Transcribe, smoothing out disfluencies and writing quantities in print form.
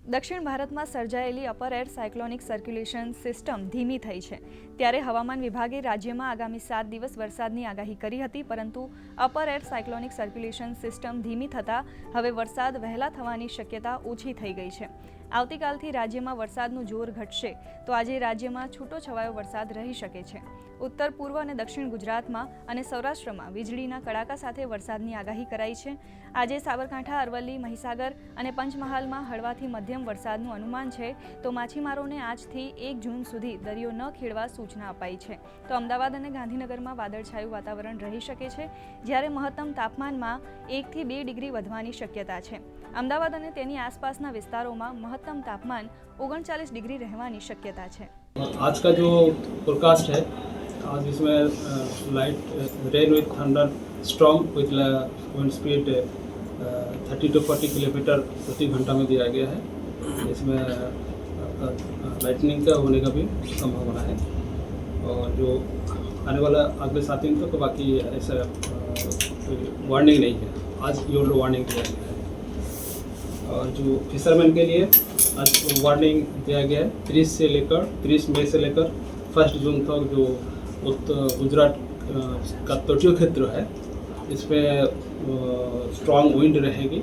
દક્ષિણ ભારતમાં સર્જાયેલી upper air cyclonic circulation system ધીમી થઈ છે ત્યારે હવામાન વિભાગે રાજ્યમાં આગામી 7 દિવસ વરસાદની આગાહી કરી હતી, પરંતુ upper air cyclonic circulation system ધીમી થતાં હવે વરસાદ વહેલા થવાની શક્યતા ઓછી થઈ ગઈ છે। આવતીકાલથી રાજ્યમાં વરસાદનું જોર ઘટશે તો આજે રાજ્યમાં છૂટો છવાયો વરસાદ રહી શકે છે। ઉત્તર પૂર્વ અને દક્ષિણ ગુજરાતમાં અને સૌરાષ્ટ્રમાં વીજળીના કડાકા સાથે વરસાદની આગાહી કરાઈ છે। આજે સાબરકાંઠા, અરવલ્લી, મહીસાગર અને પંચમહાલમાં હળવાથી મધ્યમ વરસાદનું અનુમાન છે, તો માછીમારોને આજથી 1 જૂન સુધી દરિયો ન ખેડવા સૂચના અપાઈ છે। તો અમદાવાદ અને ગાંધીનગરમાં વાદળછાયું વાતાવરણ રહી શકે છે, જ્યારે મહત્તમ તાપમાનમાં 1 થી 2 ડિગ્રી વધવાની શક્યતા છે। અમદાવાદ અને તેની આસપાસના વિસ્તારોમાં મહત્તમ તાપમાન 39 डिग्री रहने की शक्यता है। आज का जो फोरकास्ट है, आज इसमें light rain with thunder strong with wind speed 30 to 40 kilometre प्रति घंटा में दिया गया है। इसमें लाइटनिंग का होने का भी संभावना है और जो आने वाला अगले 7 दिन तक बाकी ऐसा वार्निंग नहीं है। आज येलो वार्निंग दिया गया है और जो फिशरमैन के लिए आज वार्निंग दिया गया है 30 मई से लेकर 1 जून तक। जो उत्तर गुजरात का तटीय क्षेत्र है, इसमें स्ट्रॉन्ग विंड रहेगी